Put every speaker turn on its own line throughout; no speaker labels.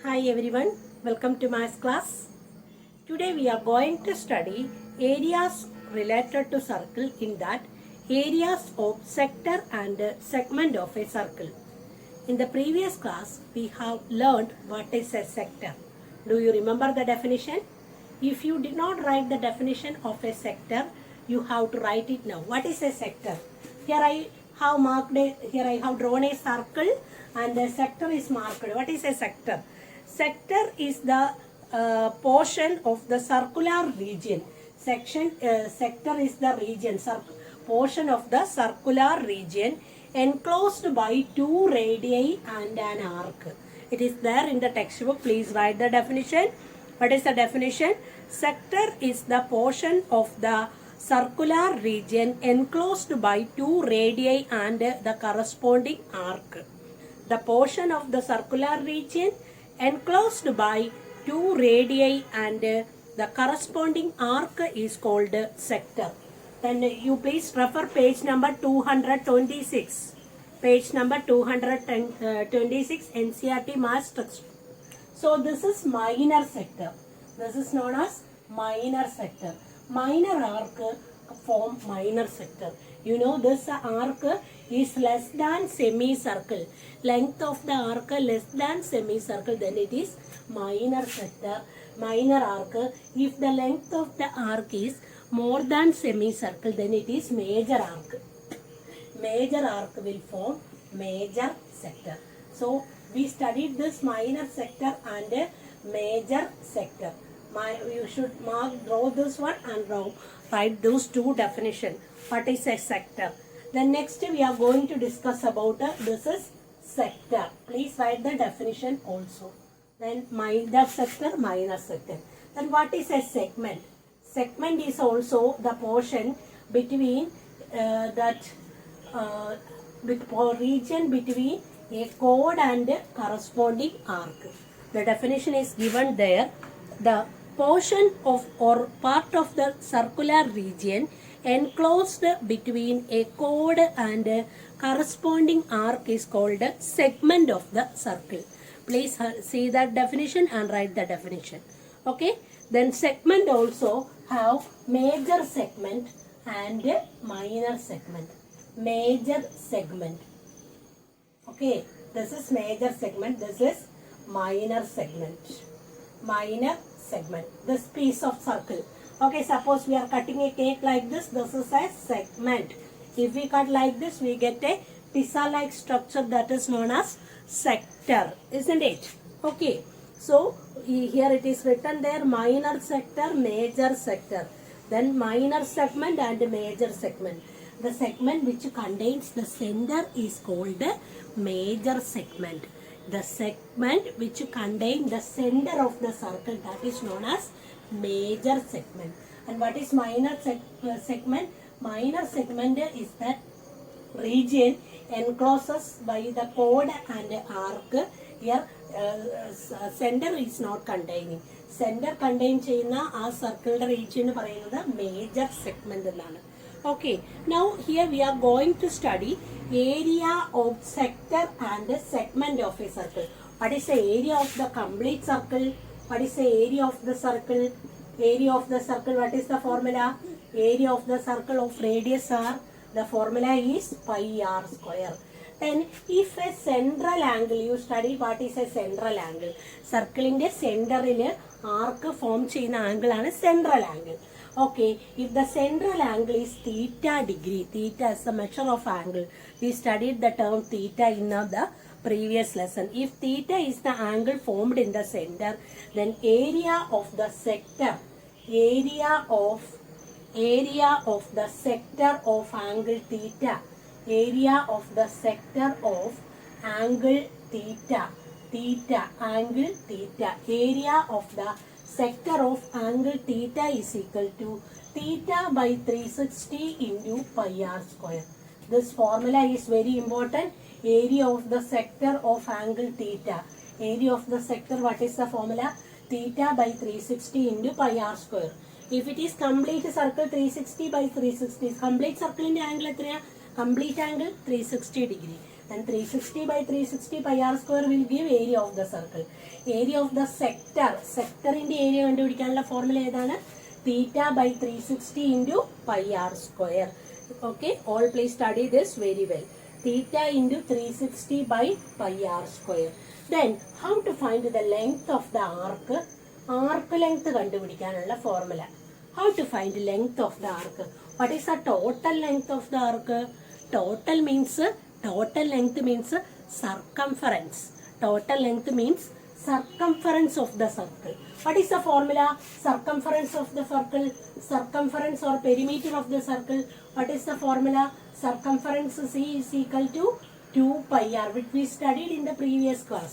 Hi everyone, welcome to math class. Today we are going to study areas related to circle, in that areas of sector and segment of a circle. In the previous class we have learned what is a sector. Do you remember the definition? If you did not write the definition of a sector, you have to write it now. What is a sector? Here I have drawn a circle and the sector is marked. What is a sector? Sector is the portion of the circular region. Sector is the region, portion of the circular region enclosed by two radii and an arc. It is there in the textbook. Please write the definition. What is the definition? Sector is the portion of the circular region enclosed by two radii and the corresponding arc. The portion of the circular region enclosed by two radii and the corresponding arc is called sector. Then you please refer page number 226. Page number 226 NCERT Maths text. So this is minor sector. This is known as minor sector. Minor arc form minor sector. You know this arc is less than semicircle. Length of the arc less than semicircle, then it is minor sector, minor arc. If the length of the arc is more than semicircle, then it is major arc. Major arc will form major sector. So we studied this minor sector and major sector. You should draw this one and write those two definitions. What is a sector? Then next we are going to discuss about this is sector. Please write the definition also. Then minor sector, minor sector. Then what is a segment? Segment is also the portion between region between a chord and corresponding arc. The definition is given there. The portion of or part of the circular region enclosed between a chord and corresponding arc is called a segment of the circle. Please see that definition and write the definition. Okay. Then segment also have major segment and minor segment. Major segment. Okay. This is major segment. This is minor segment. Minor segment. This piece of circle. Okay, suppose we are cutting a cake like this. This is a segment. If we cut like this, we get a pizza-like structure that is known as sector. Isn't it? Okay. So, here it is written there, minor sector, major sector. Then minor segment and major segment. The segment which contains the center is called major segment. The segment which contains the center of the circle, that is known as major segment. And what is minor segment? Minor segment is that region encloses by the chord and arc. Here center is not containing. Center contain ചെയ്യുന്ന ആ സർക്കിളിന്റെ region എന്ന് പറയുന്നത് major segment എന്നാണ്. Okay, now here we are going to study area of sector and segment of a circle. What is the area of the complete circle? What is the area of the circle? Area of the circle, what is the formula? Area of the circle of radius r, the formula is pi r square. Then if a central angle, you study what is a central angle. Circle in the center in arc form ചെയ്യുന്ന angle ആണ് central angle. Okay, if the central angle is theta degree, theta is the measure of angle. We studied the term theta in the previous lesson. If theta is the angle formed in the center, then area of the sector, area of the sector of angle theta, area of the sector of angle theta, angle theta, area of the sector of angle theta is equal to theta by 360 into pi r square. This formula is very important. Area of the sector of angle theta. Area of the sector, what is the formula? Theta by 360 into pi r square. If it is complete circle, 360 by 360 is complete circle in the angle. Complete angle 360 degree. Then 360 by 360 pi r square will give area of the circle. Area of the sector. Sector in the area കണ്ടുപിടിക്കാനുള്ള formula ഏതാണ്? Theta by 360 into pi r square. Okay, all please study this very well. Theta into 360 by pi r square. Then how to find the length of the arc? Arc length കണ്ടുപിടിക്കാനുള്ള formula. How to find the length of the arc? What is the total length of the arc? Total length means circumference. Total length means circumference of the circle. What is the formula? Circumference of the circle. Circumference or perimeter of the circle. What is the formula? Circumference C is equal to 2 pi r, which we studied in the previous class.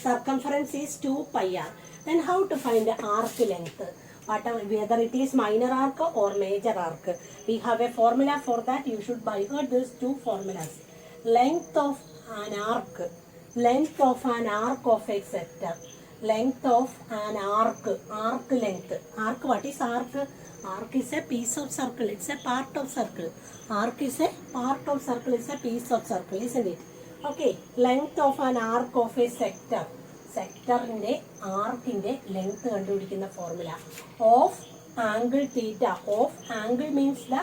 Circumference is 2 pi r. Then how to find the arc length? Whether it is minor arc or major arc. We have a formula for that. You should by heart these two formulas. Length of an arc. Length of an arc of a sector. Length of an arc. Arc length. Arc, what is arc? Arc is a piece of circle. It's a part of circle. Arc is a part of circle. It's a piece of circle, isn't it? Okay. Length of an arc of a sector. Sector-inde arc-inde length കണ്ടുപിടിക്കുന്ന formula. Of angle theta. Of angle means the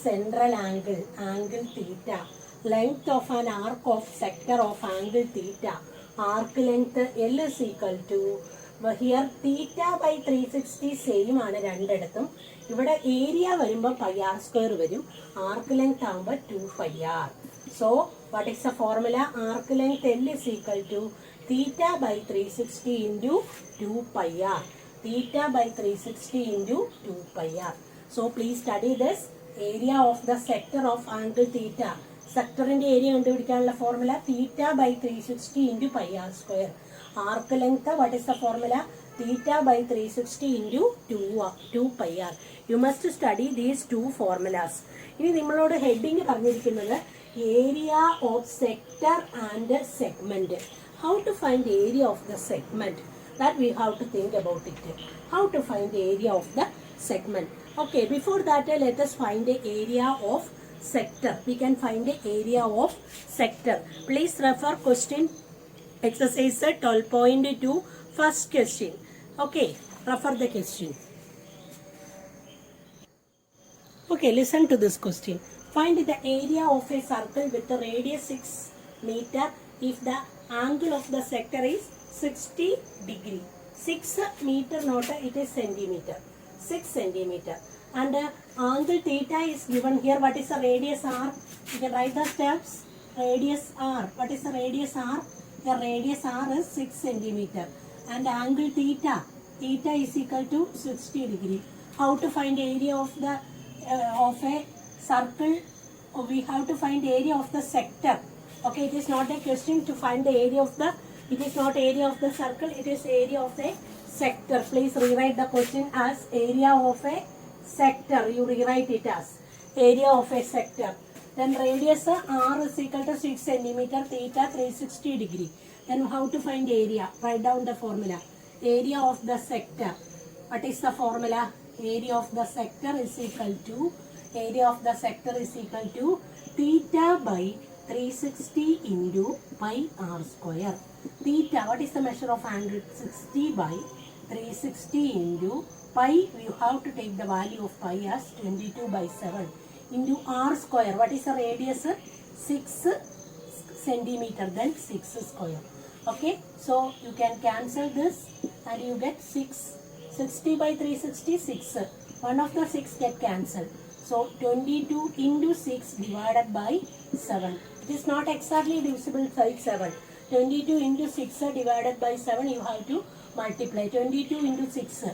central angle. Angle theta. Length of an arc of sector of angle theta. Arc length L is equal to, here theta by 360 same ആണ് രണ്ടിടത്തും. ഇവിടെ area വരുമ്പോൾ pi r square വരും. Arc length ആകുമ്പോൾ 2 pi r. So what is the formula? Arc length L is equal to theta by 360 into 2 pi r. Theta by 360 into 2 pi r. So please study this. Area of the sector of angle theta. Sector-ന്റെ area കണ്ടുപിടിക്കാനുള്ള formula theta by 360 into pi r square. Arc length, what is the formula? Theta by 360 into 2 pi r. You must study these two formulas. ഇനി നമ്മളോട് heading പറഞ്ഞിരിക്കുന്നത് area of sector and segment. How to find area of the segment? That we have to think about it. How to find the area of the segment? Okay, before that let us find the area of sector. We can find the area of sector. Please refer question exercise 12.2 first question. Okay, refer the question. Okay, listen to this question. Find the area of a circle with a radius 6 meter if the angle of the sector is 60 degree. 6 meter, not it is centimeter. 6 centimeter. And angle theta is given here. What is the radius r? You can write the steps. Radius r. What is the radius r? The radius r is 6 centimeter. And angle theta. Theta is equal to 60 degree. How to find area of the of a circle? We have to find area of the sector. Okay, it is not a question to find the area of the. It is not area of the circle. It is area of the sector. Please rewrite the question as area of a sector. You rewrite it as area of a sector. Then radius r is equal to 6 centimeter. Theta 360 degree. Then how to find area? Write down the formula. Area of the sector. What is the formula? Area of the sector is equal to, area of the sector is equal to theta by 360 into pi r square. Theta, what is the measure of angle? 60 by 360 into pi. You have to take the value of pi as 22 by 7 into r square. What is the radius? 6 centimeter, then 6 square. Okay, so you can cancel this and you get 6. 60 by 360, 6. One of the 6 get cancelled. So 22 into 6 divided by 7. It is not exactly divisible by 7. 22 into 6 divided by 7, you have to multiply. 22 into 6.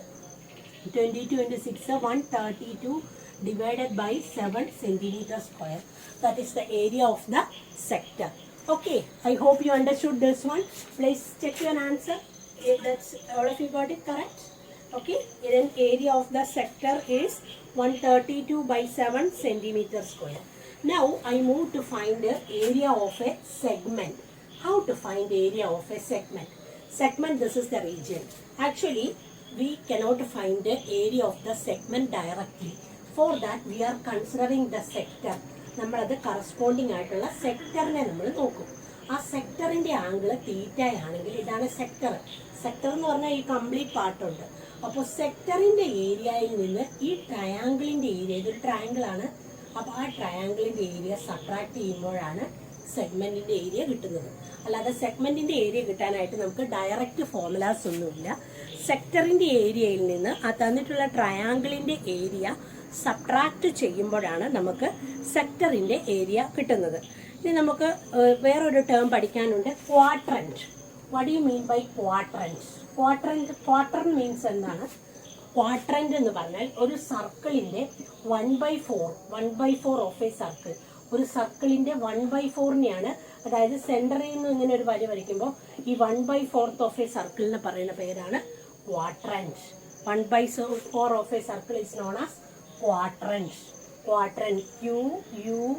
22 into 6, 132 divided by 7 centimeter square. That is the area of the sector. Okay, I hope you understood this one. Please check your answer. That's all of you got it correct. Okay, then area of the sector is 132 by 7 centimeter square. Now I move to find the area of a segment. How to find area of a segment? Segment, this is the region. Actually, we cannot find the area of the segment directly. For that, we are considering the sector. നമ്മളത് corresponding ആയിട്ടുള്ള സെക്ടറിനെ നമ്മൾ നോക്കും. ആ സെക്ടറിന്റെ angle തീറ്റയാണെങ്കിൽ ഇതാണ് sector. Sector എന്ന് പറഞ്ഞാൽ ഈ complete പാർട്ടുണ്ട്. അപ്പോൾ സെക്ടറിന്റെ ഏരിയയിൽ നിന്ന് ഈ ട്രയാങ്കിളിന്റെ ഏരിയ, ഇതൊരു ട്രയാങ്കിൾ ആണ്, അപ്പോൾ ആ ട്രയാങ്കിളിന്റെ ഏരിയ സബ്ട്രാക്ട് ചെയ്യുമ്പോഴാണ് സെഗ്മെന്റിന്റെ ഏരിയ കിട്ടുന്നത്. അല്ലാതെ സെഗ്മെന്റിന്റെ ഏരിയ കിട്ടാനായിട്ട് നമുക്ക് ഡയറക്റ്റ് ഫോർമുലാസ് ഒന്നുമില്ല. സെക്ടറിന്റെ ഏരിയയിൽ നിന്ന് ആ തന്നിട്ടുള്ള ട്രയാങ്കിളിന്റെ ഏരിയ സബ്ട്രാക്ട് ചെയ്യുമ്പോഴാണ് നമുക്ക് സെക്ടറിന്റെ ഏരിയ കിട്ടുന്നത്. ഇനി നമുക്ക് വേറൊരു ടേം പഠിക്കാനുണ്ട്, quadrant. What you mean by quadrant? Quadrant means എന്താണ്? ക്വാഡ്രന്റ് എന്ന് പറഞ്ഞാൽ ഒരു സർക്കിളിന്റെ 1/4 ഓഫ് എ സർക്കിൾ. ഒരു സർക്കിളിന്റെ 1/4നെയാണ്, അതായത് സെന്ററിൽ നിന്ന് ഇങ്ങനെ ഒരു വരി വരയ്ക്കുമ്പോൾ ഈ 1/4 ഓഫ് എ സർക്കിളിന് പറയുന്ന പേരാണ് quadrant. 1/4 of A circle is known as quadrant. Quadrant, QUADRANT.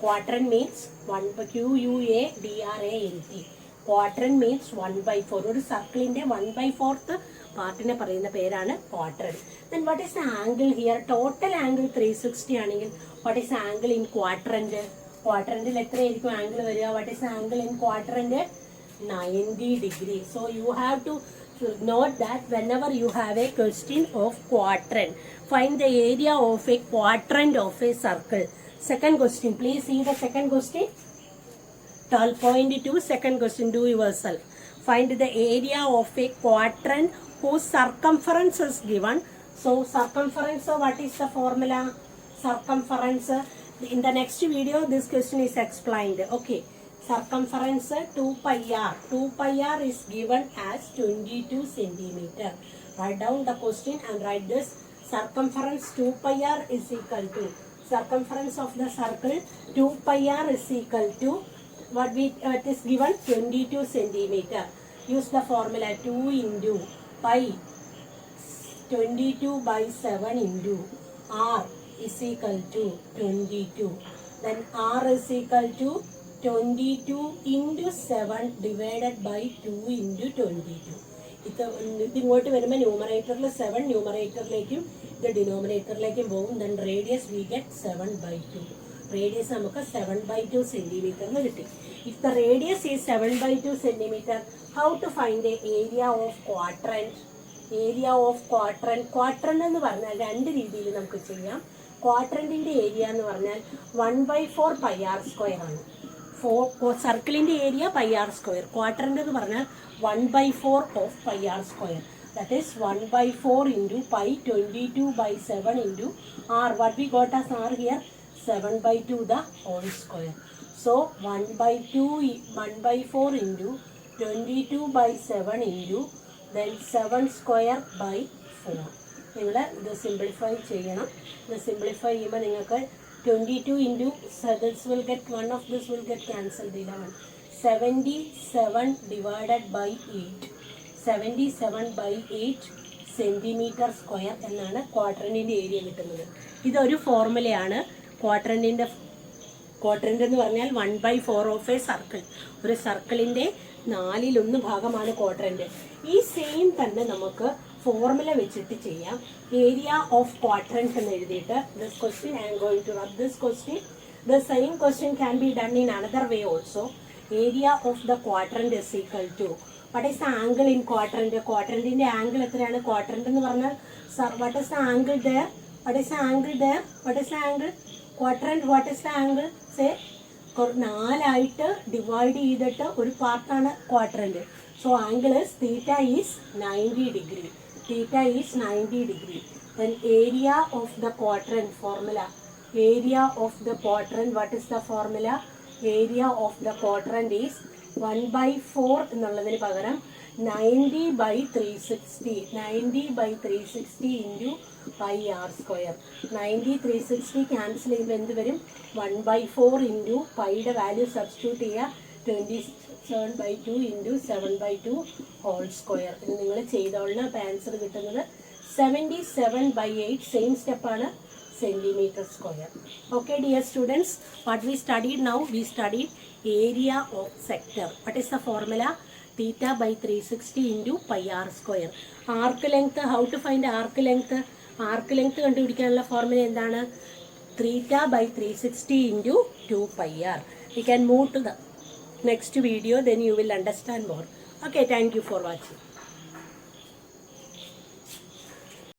Quadrant means QUADRANT. Quadrant means 1/4. ഒരു സർക്കിളിന്റെ 1/4 പാർട്ടിനെ പറയുന്ന പേരാണ് quadrant. Then what is the angle here? Total angle 360 ആണെങ്കിൽ what is the angle in quadrant? ക്വാഡ്രന്റിൽ എത്രയായിരിക്കും angle വരിക? what is the angle in quadrant? 90 degree. So you have to note that whenever you have a question of quadrant, find the area of a quadrant of a circle. Second question, please see the second question. 12.2 second question, do yourself. Find the area of a quadrant whose circumference is given. So circumference, what is the formula? Circumference, in the next video this question is explained. Okay, circumference 2 pi r. 2 pi r is given as 22 centimeter. Write down the question and write this. Circumference 2 pi r is equal to, circumference of the circle 2 pi r is equal to what it is given 22 centimeter. Use the formula 2 into pi 22 by 7 into r is equal to 22. Then r is equal to 22 into 7 divided by 2 into 22. ഇത് ഇങ്ങോട്ട് വരുമ്പോൾ ന്യൂമറേറ്ററിൽ 7 ന്യൂമറേറ്ററിലേക്കും ഇത് ഡിനോമിനേറ്ററിലേക്കും പോകും. Then radius we get 7/2. Radius നമുക്ക് 7/2 centimetre എന്ന് കിട്ടി. If the radius is 7/2 centimetre, how to find the area of quadrant? Area of quadrant, quadrant എന്ന് പറഞ്ഞാൽ രണ്ട് രീതിയിൽ നമുക്ക് ചെയ്യാം. ക്വാഡ്രന്റിന്റെ ഏരിയ എന്ന് പറഞ്ഞാൽ 1/4 പൈ ആർ സ്ക്വയർ ആണ്. സർക്കിളിന്റെ area pi R square. Quadrant എന്ന് പറഞ്ഞാൽ 1/4 of pi R square. That is 1/4 into pi 22 by 7 into r. What we got as r here? 7/2 the whole square. So 1/4 into 22 by 7 into then 7 square by 4. നിങ്ങൾ ഇത് simplify ചെയ്യണം. ഇത് simplify ചെയ്യുമ്പോൾ നിങ്ങൾക്ക് 22 into this will get, one of this will get cancelled, 11. 77 divided by 8. 77/8 centimetre square എന്നാണ് ക്വാഡ്രന്റിന്റെ area കിട്ടുന്നത്. ഇതൊരു ഫോർമുലയാണ്. Quadrant എന്ന് പറഞ്ഞാൽ 1/4 ഓഫ് എ സർക്കിൾ. ഒരു സർക്കിളിന്റെ 4/1 ഭാഗമാണ് ക്വാഡ്രന്റ്. ഈ സെയിം തന്നെ നമുക്ക് ഫോർമുല വെച്ചിട്ട് ചെയ്യാം. ഏരിയ ഓഫ് ക്വാഡ്രന്റ് എന്ന് എഴുതിയിട്ട് this question I am going to rub this question. The same question can be done in another way also. Area of the quadrant is equal to, what is the angle in quadrant? ക്വാഡ്രന്റിന്റെ angle എത്രയാണ്? Quadrant എന്ന് പറഞ്ഞാൽ what is the angle there? What is the angle there? What is the angle? Quadrant, what is the angle? Say 4 divide ചെയ്തിട്ട് ഒരു പാർട്ടാണ് quadrant. So angle is theta is 90 degree. Theta is 90 degree. Then area of the quadrant formula. Area of the quadrant, what is the formula? Area of the quadrant is 1/4 എന്നുള്ളതിന് പകരം 90/360. 90/360 into pi r square. 90/360 cancel ചെയ്യുമ്പോൾ എന്ത് വരും? 1/4 into പൈയുടെ value substitute ചെയ്യുക. 27/2 into 7/2 whole square. ഇത് നിങ്ങൾ ചെയ്തോളണം. അപ്പോൾ answer കിട്ടുന്നത് 77/8. സെയിം സ്റ്റെപ്പാണ്, centimeter square. Okay dear students, what we studied now? We studied area of sector. What is the formula? Theta by 360 into pi r square. Arc length, how to find arc length? Arc length കണ്ടുപിടിക്കാനുള്ള formula എന്താണ്? θ/360 into 2πr. We can move to the next video, then you will understand more. Okay, thank you for watching.